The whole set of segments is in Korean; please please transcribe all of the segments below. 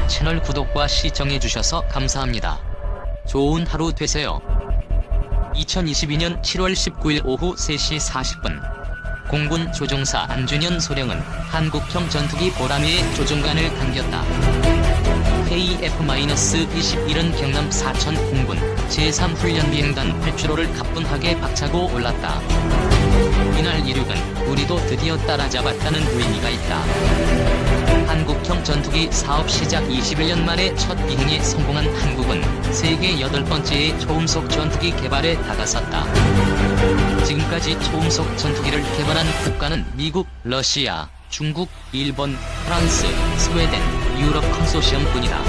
채널 구독과 시청해주셔서 감사합니다. 좋은 하루 되세요. 2022년 7월 19일 오후 3시 40분 공군 조종사 안준현 소령은 한국형 전투기 보람의 조종관을 당겼다. KF-21은 경남 사천 공군 제3훈련비행단 8주로를 가뿐하게 박차고 올랐다. 이날 이륙은 우리도 드디어 따라잡았다는 의미가 있다. 한국형 전투기 사업 시작 21년 만에 첫 비행에 성공한 한국은 세계 8번째의 초음속 전투기 개발에 다가섰다. 지금까지 초음속 전투기를 개발한 국가는 미국, 러시아, 중국, 일본, 프랑스, 스웨덴, 유럽 컨소시엄뿐이다.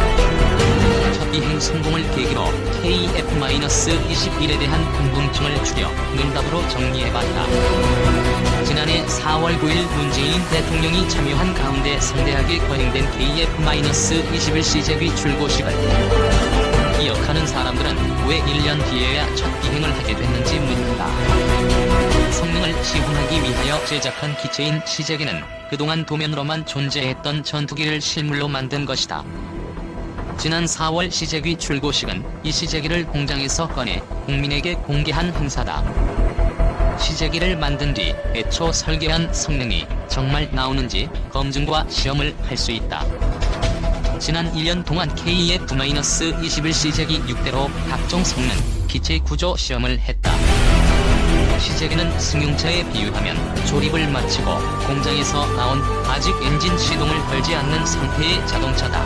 첫 비행 성공을 계기로 KF-21에 대한 궁금증을 줄여 농담으로 정리해봤다. 지난해 4월 9일 문재인 대통령이 참여한 가운데 성대하게 거행된 KF-21 시제기 출고식을 기억하는 사람들은 왜 1년 뒤에야 첫 비행을 하게 됐는지 묻는다. 성능을 시험하기 위하여 제작한 기체인 시제기는 그동안 도면으로만 존재했던 전투기를 실물로 만든 것이다. 지난 4월 시제기 출고식은 이 시제기를 공장에서 꺼내 국민에게 공개한 행사다. 시제기를 만든 뒤 애초 설계한 성능이 정말 나오는지 검증과 시험을 할 수 있다. 지난 1년 동안 KF-21 시제기 6대로 각종 성능, 기체 구조 시험을 했다. 시제기는 승용차에 비유하면 조립을 마치고 공장에서 나온 아직 엔진 시동을 걸지 않는 상태의 자동차다.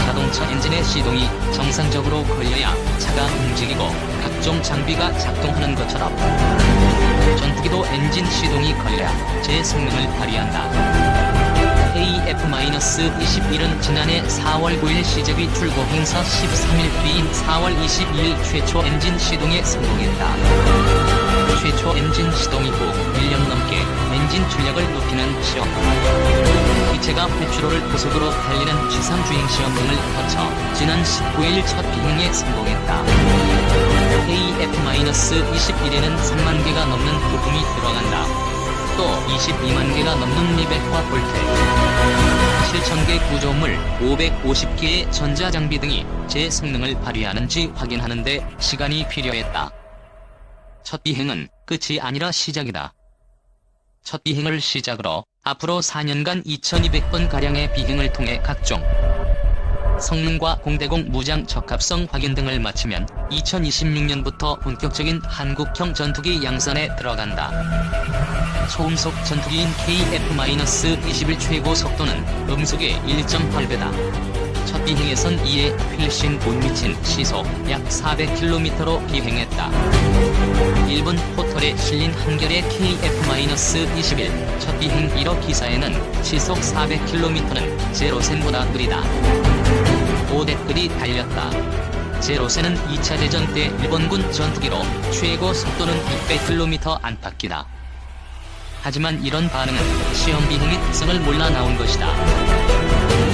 자동차 엔진의 시동이 정상적으로 걸려야 차가 움직이고 각종 장비가 작동하는 것처럼 전투기도 엔진 시동이 걸려야 제 성능을 발휘한다. KF-21은 지난해 4월 9일 시제기 출고 행사 13일 뒤인 4월 22일 최초 엔진 시동에 성공했다. 최초 엔진 시동 이후 1년 넘게 엔진 출력을 높이는 시험, 기체가 8주로를 고속으로 달리는 지상주행 시험 등을 거쳐 지난 19일 첫 비행에 성공했다. KF-21에는 3만 개가 넘는 부품이 들어간다. 또 22만 개가 넘는 미백과 볼트, 7,000개 구조물, 550개의 전자장비 등이 제 성능을 발휘하는지 확인하는데 시간이 필요했다. 첫 비행은 끝이 아니라 시작이다. 첫 비행을 시작으로 앞으로 4년간 2200번가량의 비행을 통해 각종 성능과 공대공 무장 적합성 확인 등을 마치면 2026년부터 본격적인 한국형 전투기 양산에 들어간다. 초음속 전투기인 KF-21 최고 속도는 음속의 1.8배다. 첫 비행에선 이에 훨씬 못 미친 시속 약 400km로 비행했다. 일본 포털에 실린 한겨레 KF-21 첫 비행 1호 기사에는 시속 400km는 제로센보다 느리다. 댓글이 달렸다. 제로센은 2차 대전 때 일본군 전투기로 최고 속도는 600km 안팎이다. 하지만 이런 반응은 시험 비행의 특성을 몰라 나온 것이다.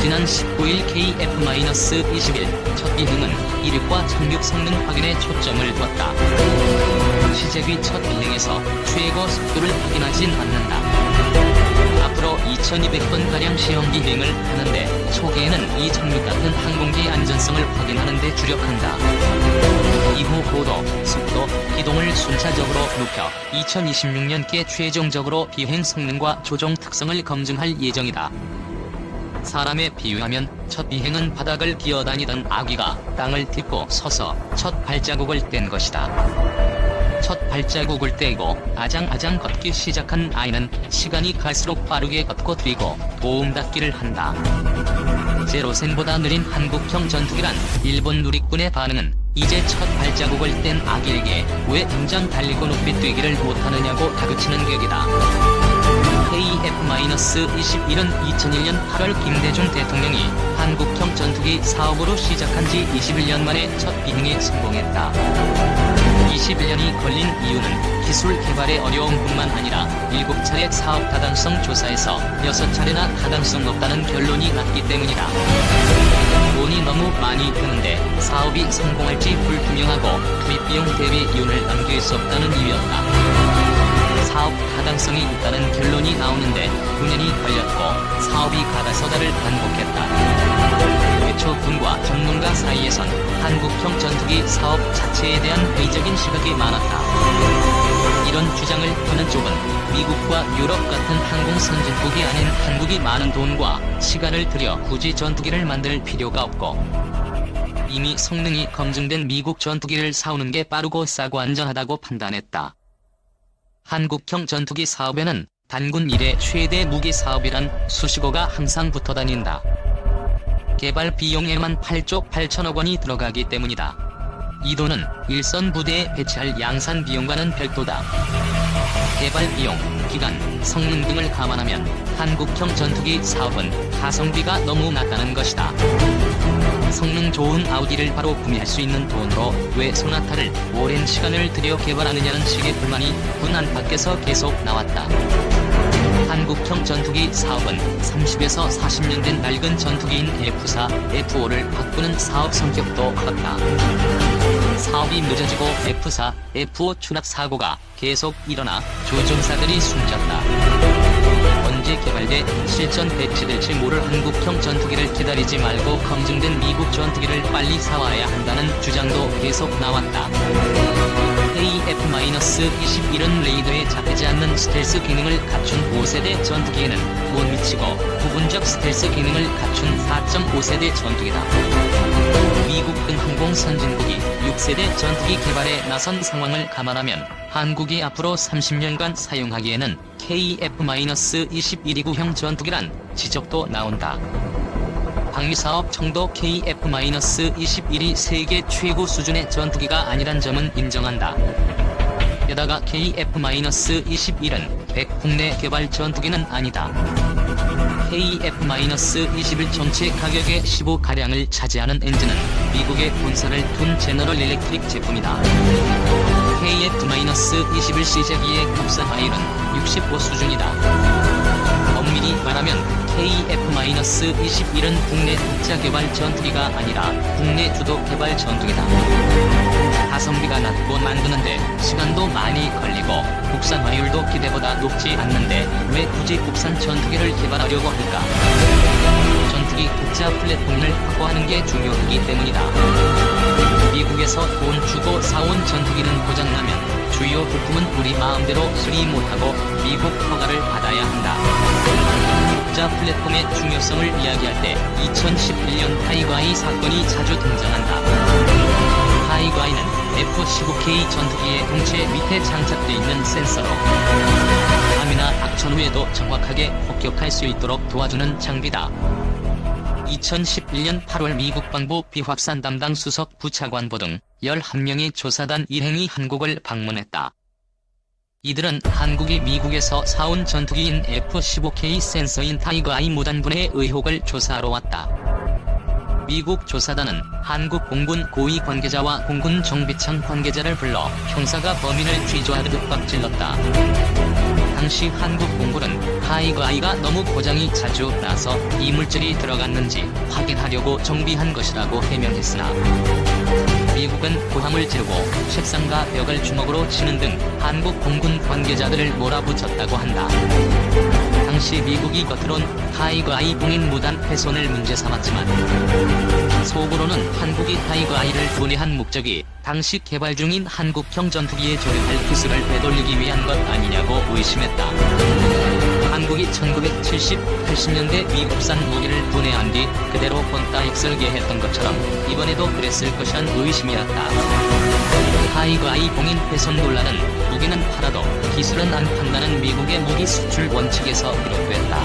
지난 19일 KF-21 첫 비행은 이륙과 착륙 성능 확인에 초점을 뒀다. 시제기 첫 비행에서 최고 속도를 확인하진 않는다. 앞으로 2200번가량 시험 비행을 하는데 초기에는 이 착륙 같은 항공기 안전성을 확인하는 데 주력한다. 이후 고도, 속도, 기동을 순차적으로 높여 2026년께 최종적으로 비행 성능과 조종 특성을 검증할 예정이다. 사람에 비유하면 첫 비행은 바닥을 기어다니던 아기가 땅을 딛고 서서 첫 발자국을 뗀 것이다. 첫 발자국을 떼고 아장아장 걷기 시작한 아이는 시간이 갈수록 빠르게 걷고 뛰고 도움닫기를 한다. 제로센보다 느린 한국형 전투기란 일본 누리꾼의 반응은 이제 첫 발자국을 뗀 아기에게 왜 당장 달리고 높이 뛰기를 못하느냐고 다그치는 격이다. KF-21은 2001년 8월 김대중 대통령이 한국형 전투기 사업으로 시작한 지 21년 만에 첫 비행에 성공했다. 21년이 걸린 이유는 기술 개발의 어려움뿐만 아니라 7차례 사업 타당성 조사에서 6차례나 타당성 없다는 결론이 났기 때문이다. 돈이 너무 많이 드는데 사업이 성공할지 불투명하고 투입비용 대비 이윤을 남길 수 없다는 이유였다. 사업 타당성이 있다는 결론이 나오는데 9년이 걸렸고 사업이 가다서다를 반복했다. 내에선 한국형 전투기 사업 자체에 대한 회의적인 시각이 많았다. 이런 주장을 펴는 쪽은 미국과 유럽 같은 항공 선진국이 아닌 한국이 많은 돈과 시간을 들여 굳이 전투기를 만들 필요가 없고 이미 성능이 검증된 미국 전투기를 사오는 게 빠르고 싸고 안전하다고 판단했다. 한국형 전투기 사업에는 단군 이래 최대 무기 사업이란 수식어가 항상 붙어 다닌다. 개발 비용에만 8조 8천억 원이 들어가기 때문이다. 이 돈은 일선 부대에 배치할 양산 비용과는 별도다. 개발 비용, 기간, 성능 등을 감안하면 한국형 전투기 사업은 가성비가 너무 낮다는 것이다. 성능 좋은 아우디를 바로 구매할 수 있는 돈으로 왜 소나타를 오랜 시간을 들여 개발하느냐는 식의 불만이 군 안팎에서 계속 나왔다. 한국형 전투기 사업은 30에서 40년 된 낡은 전투기인 F4, F5를 바꾸는 사업 성격도 컸다. 사업이 늦어지고 F4, F5 추락 사고가 계속 일어나 조종사들이 숨졌다. 언제 개발돼 실전 배치될지 모를 한국형 전투기를 기다리지 말고 검증된 미국 전투기를 빨리 사와야 한다는 주장도 계속 나왔다. KF-21은 레이더에 잡히지 않는 스텔스 기능을 갖춘 5세대 전투기에는 못 미치고 부분적 스텔스 기능을 갖춘 4.5세대 전투기다. 미국 등 항공 선진국이 6세대 전투기 개발에 나선 상황을 감안하면 한국이 앞으로 30년간 사용하기에는 KF-21이9형 전투기란 지적도 나온다. 방위사업 청도 KF-21이 세계 최고 수준의 전투기가 아니란 점은 인정한다. 게다가 KF-21은 100국내 개발 전투기는 아니다. KF-21 전체 가격의 15가량을 차지하는 엔진은 미국에 본사를 둔 제너럴 일렉트릭 제품이다. KF-21 시제기의 국산화율은 65 수준이다. 엄밀히 말하면 KF-21은 국내 독자 개발 전투기가 아니라 국내 주도 개발 전투기다. 가성비가 낮고 만드는데 시간도 많이 걸리고 국산화율도 기대보다 높지 않는데 왜 굳이 국산 전투기를 개발하려고 할까? 전투기 독자 플랫폼을 확보하는 게 중요하기 때문이다. 미국에서 돈 주고 사온 전투기는 고장나면 주요 부품은 우리 마음대로 수리 못하고 미국 허가를 받아야 한다. 독자 플랫폼의 중요성을 이야기할 때 2011년 타이거아이 사건이 자주 등장한다. 타이거아이는 F-15K 전투기의 동체 밑에 장착돼 있는 센서로 함이나 악천 후에도 정확하게 폭격할 수 있도록 도와주는 장비다. 2011년 8월 미국 방부 비확산 담당 수석 부차관보 등 11명의 조사단 일행이 한국을 방문했다. 이들은 한국이 미국에서 사온 전투기인 F-15K 센서인 타이거아이 무단분해 의혹을 조사하러 왔다. 미국 조사단은 한국 공군 고위 관계자와 공군 정비청 관계자를 불러 형사가 범인을 취조하듯 윽박질렀다. 당시 한국 공군은 타이거아이가 너무 고장이 자주 나서 이물질이 들어갔는지 확인하려고 정비한 것이라고 해명했으나 미국은 고함을 지르고 책상과 벽을 주먹으로 치는 등 한국 공군 관계자들을 몰아붙였다고 한다. 당시 미국이 겉으론 타이거아이 봉인 무단 훼손을 문제 삼았지만 속으로는 한국이 타이거아이를 분해한 목적이 당시 개발 중인 한국형 전투기에 조립할 기술을 되돌리기 위한 것 아니냐고 의심했다. 한국이 1970, 80년대 미국산 무기를 분해한 뒤 그대로 본따 익설계했던 것처럼 이번에도 그랬을 것이란 의심이었다. 타이거아이 봉인 훼손 논란은 무기는 팔아도 기술은 안 판다는 미국의 무기 수출 원칙에서 비롯됐다.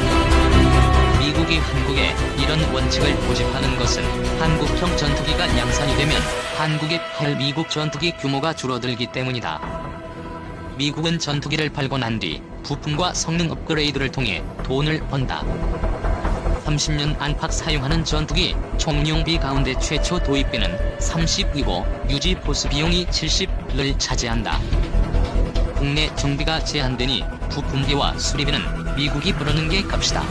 미국이 한국에 이런 원칙을 고집하는 것은 한국형 전투기가 양산이 되면 한국에 팔 미국 전투기 규모가 줄어들기 때문이다. 미국은 전투기를 팔고 난 뒤 부품과 성능 업그레이드를 통해 돈을 번다. 30년 안팎 사용하는 전투기 총용비 가운데 최초 도입비는 30이고 유지 보수 비용이 70를 차지한다. 국내 정비가 제한되니 부품비와 수리비는 미국이 부르는 게 값이다.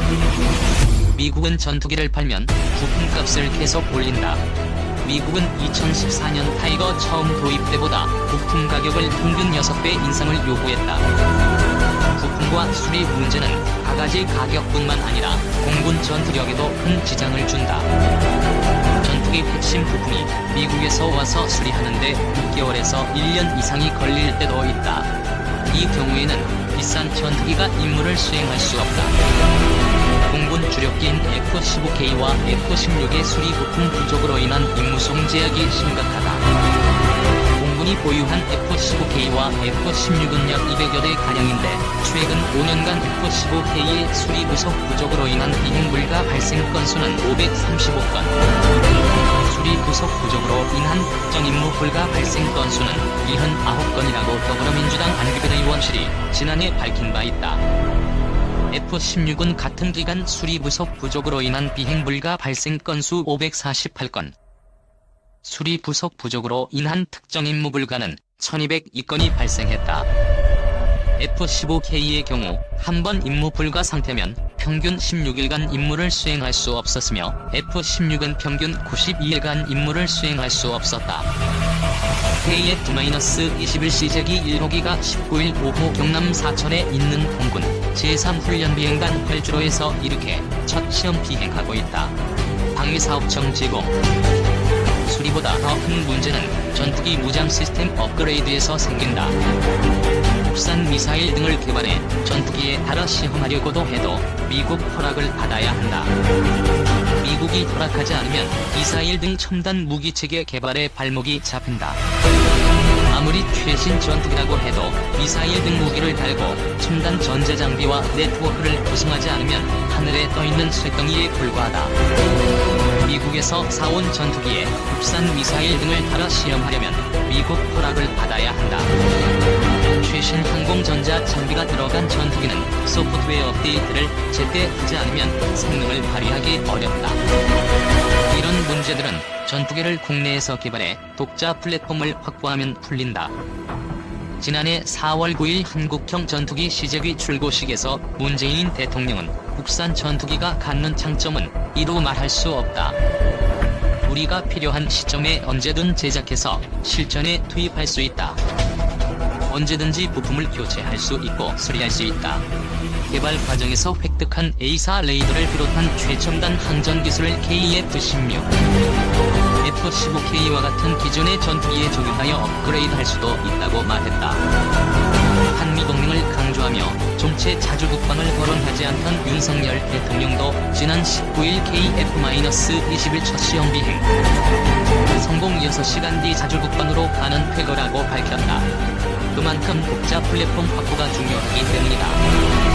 미국은 전투기를 팔면 부품값을 계속 올린다. 미국은 2014년 타이거 처음 도입 때보다 부품 가격을 평균 6배 인상을 요구했다. 부품과 수리 문제는 바가지 가격뿐만 아니라 공군 전투력에도 큰 지장을 준다. 전투기 전투기 핵심 부품이 미국에서 와서 수리하는데 6개월에서 1년 이상이 걸릴 때도 있다. 이 경우에는 비싼 전투기가 임무를 수행할 수 없다. 공군 주력기인 F-15K와 F-16의 수리 부품 부족으로 인한 임무송 제약이 심각하다. 공군이 보유한 F-15K와 F-16은 약 200여 대 가량인데 최근 5년간 F-15K의 수리 부속 부족으로 인한 비행 불가 발생 건수는 535건. 수리 부속 부족으로 인한 특정 임무 불가 발생 건수는 79건이라고 더불어민주당 안기부 의원실이 지난해 밝힌 바 있다. F-16은 같은 기간 수리 부속 부족으로 인한 비행 불가 발생 건수 548건. 수리 부속 부족으로 인한 특정 임무 불가는 1202건이 발생했다. F-15K의 경우 한 번 임무 불가 상태면 평균 16일간 임무를 수행할 수 없었으며 F-16은 평균 92일간 임무를 수행할 수 없었다. KF-21C제기 1호기가 19일 오후 경남 사천에 있는 공군 제3훈련비행단 활주로에서 이렇게 첫 시험 비행하고 있다. 방위사업청 제공. 수리보다 더 큰 문제는 전투기 무장 시스템 업그레이드에서 생긴다. 국산 미사일 등을 개발해 전투기에 달아 시험하려고도 해도 미국 허락을 받아야 한다. 미국이 허락하지 않으면 미사일 등 첨단 무기체계 개발에 발목이 잡힌다. 아무리 최신 전투기라고 해도 미사일 등 무기를 달고 첨단 전자장비와 네트워크를 구성하지 않으면 하늘에 떠있는 쇳덩이에 불과하다. 미국에서 사온 전투기에 국산 미사일 등을 달아 시험하려면 미국 허락을 받아야 한다. 최신 항공전자 장비가 들어간 전투기는 소프트웨어 업데이트를 제때 하지 않으면 성능을 발휘하기 어렵다. 이런 문제들은 전투기를 국내에서 개발해 독자 플랫폼을 확보하면 풀린다. 지난해 4월 9일 한국형 전투기 시제기 출고식에서 문재인 대통령은 국산 전투기가 갖는 장점은 이루 말할 수 없다. 우리가 필요한 시점에 언제든 제작해서 실전에 투입할 수 있다. 언제든지 부품을 교체할 수 있고 수리할 수 있다. 개발 과정에서 획득한 A사 레이더를 비롯한 최첨단 항전 기술을 KF-16, F-15K와 같은 기존의 전투기에 적용하여 업그레이드할 수도 있다고 말했다. 한미 동맹을 강조하며 정체 자주 국방을 거론하지 않던 윤석열 대통령도 지난 19일 KF-21 첫 시험 비행 성공 6시간 뒤 자주 국방으로 가는 쾌거라고 밝혔다. 그만큼 독자 플랫폼 확보가 중요하기 때문이다.